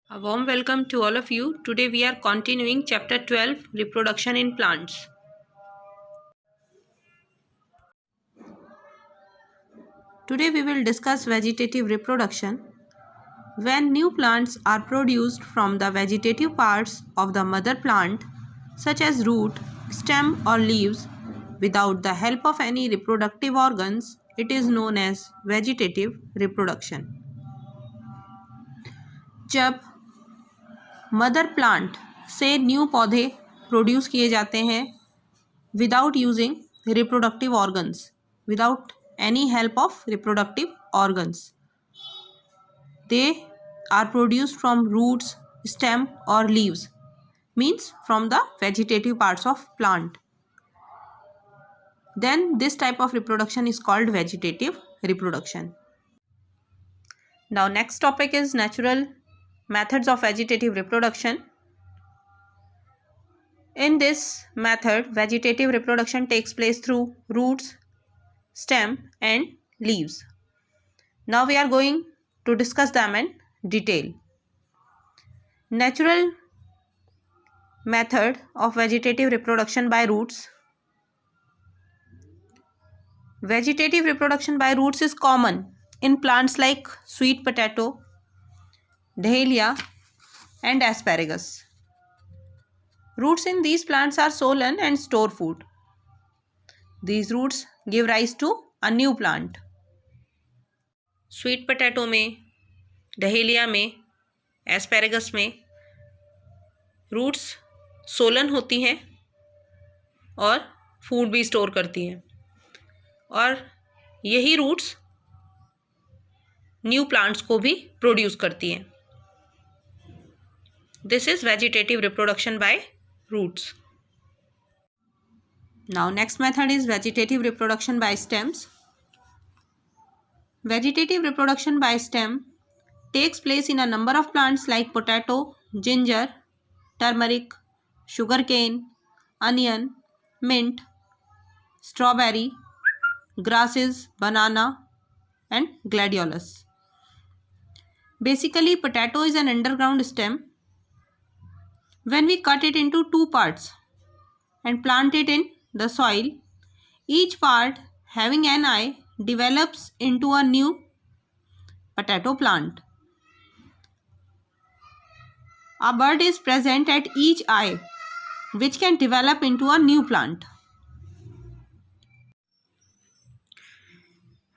A warm welcome to all of you. Today we are continuing chapter 12, Reproduction in Plants. Today we will discuss vegetative reproduction. When new plants are produced from the vegetative parts of the mother plant, such as root, stem or leaves, without the help of any reproductive organs, it is known as vegetative reproduction. जब mother plant से new पौधे produce किए जाते हैं without using reproductive organs, without any help of reproductive organs, they are produced from roots, stem और leaves, means from the vegetative parts of plant. Then this type of reproduction is called vegetative reproduction. Now next topic is natural methods of vegetative reproduction. In this method, vegetative reproduction takes place through roots, stem and leaves. Now we are going to discuss them in detail. Natural method of vegetative reproduction by roots. Vegetative reproduction by roots is common in plants like sweet potato, dahlia and asparagus. Roots in these plants are swollen and store food. These roots give rise to a new plant. Sweet potato में, dahlia में, asparagus में roots swollen होती हैं और food भी store करती हैं और यही रूट्स न्यू प्लांट्स को भी प्रोड्यूस करती हैं. This is vegetative reproduction by roots. Now next method is vegetative reproduction by stems. Vegetative reproduction by stem takes place in a number of plants like potato, ginger, turmeric, sugarcane, onion, mint, strawberry, grasses, banana and gladiolus. Basically, potato is an underground stem. When we cut it into two parts and plant it in the soil, each part having an eye develops into a new potato plant. A bud is present at each eye, which can develop into a new plant.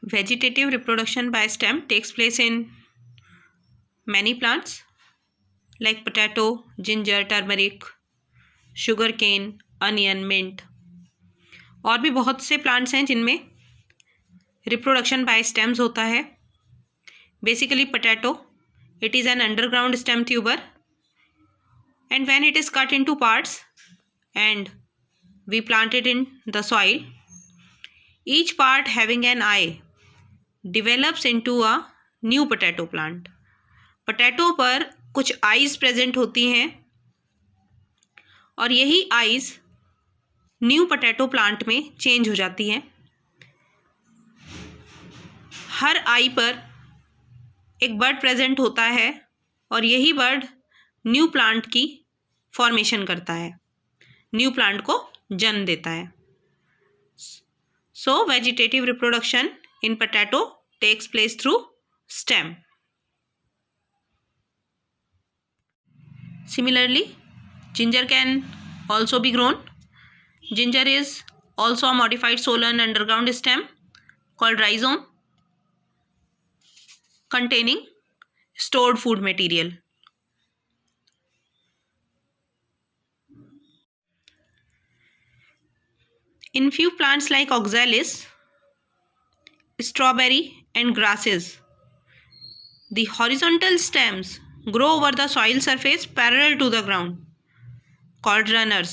Vegetative reproduction by stem takes place in many plants like potato, ginger, turmeric, sugarcane, onion, mint. और भी बहुत से plants हैं जिनमें reproduction by stems होता है. Basically potato, it is an underground stem tuber and when it is cut into parts and we plant it in the soil, each part having an eye develops into a new potato plant. Potato पर कुछ eyes present होती हैं और यही eyes new potato plant में change हो जाती हैं. हर आई पर एक बर्ड प्रेजेंट होता है और यही बर्ड न्यू प्लांट की फॉर्मेशन करता है, न्यू प्लांट को जन्म देता है. So vegetative reproduction in potato takes place through stem. Similarly, ginger can also be grown. Ginger is also a modified swollen underground stem called rhizome containing stored food material. In few plants like oxalis, strawberry and grasses, the horizontal stems grow over the soil surface parallel to the ground, called runners.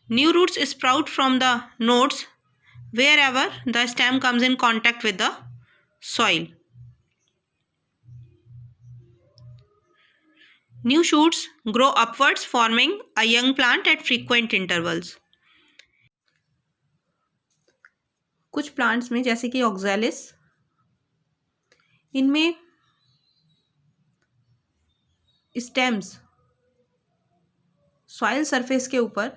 New roots sprout from the nodes wherever the stem comes in contact with the soil. New shoots grow upwards, forming a young plant at frequent intervals. कुछ plants में जैसे कि oxalis, इनमें stems soil surface के ऊपर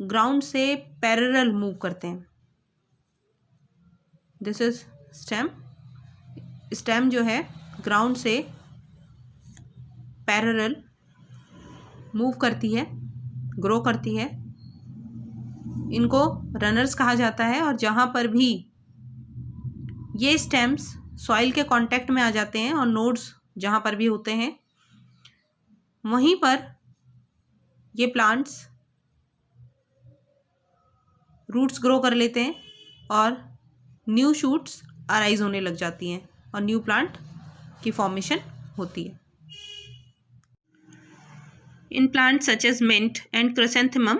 ground से parallel move करते हैं। This is stem. स्टेम जो है ग्राउंड से पैरेलल मूव करती है, ग्रो करती है। इनको रनर्स कहा जाता है। और जहाँ पर भी ये स्टेम्स सॉइल के कांटेक्ट में आ जाते हैं और नोड्स जहाँ पर भी होते हैं, वहीं पर ये प्लांट्स रूट्स ग्रो कर लेते हैं और न्यू शूट्स अराइज होने लग जाती हैं और न्यू प्लांट की फॉर्मेशन होती है। In plants such as mint and chrysanthemum,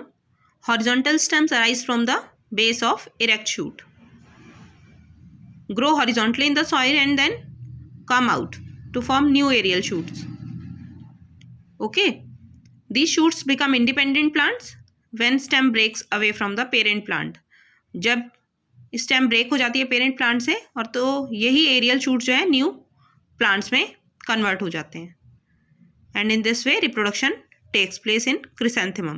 horizontal stems arise from the base of erect shoot, grow horizontally in the soil and then come out to form new aerial shoots. Okay, these shoots become independent plants when stem breaks away from the parent plant. जब stem break हो जाती है parent plant से, और तो यही aerial shoot जो है न्यू प्लांट्स में कन्वर्ट हो जाते हैं। And in this way reproduction takes place in chrysanthemum.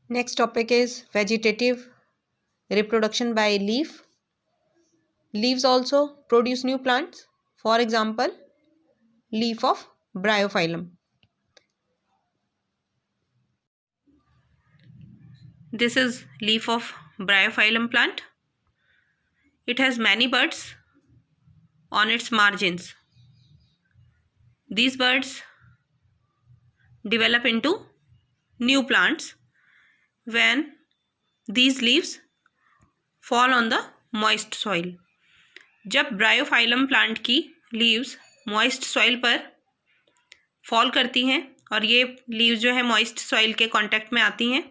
Next topic is vegetative reproduction by leaf. Leaves also produce new plants. For example, leaf of bryophyllum. This is leaf of bryophyllum plant. It has many buds on its margins. These buds develop into new plants when these leaves fall on the moist soil. जब Bryophyllum plant की leaves moist soil पर fall करती हैं और ये leaves जो है moist soil के कांटेक्ट में आती हैं,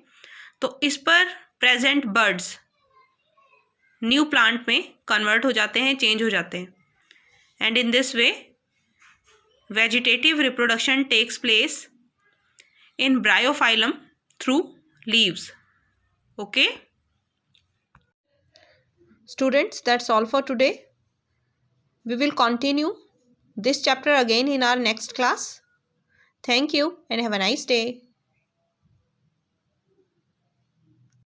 तो इस पर प्रेजेंट बर्ड्स न्यू प्लांट में कन्वर्ट हो जाते हैं, चेंज हो जाते हैं। And in this way vegetative reproduction takes place in bryophyllum through leaves. Okay, students, that's all for today. We will continue this chapter again in our next class. Thank you and have a nice day.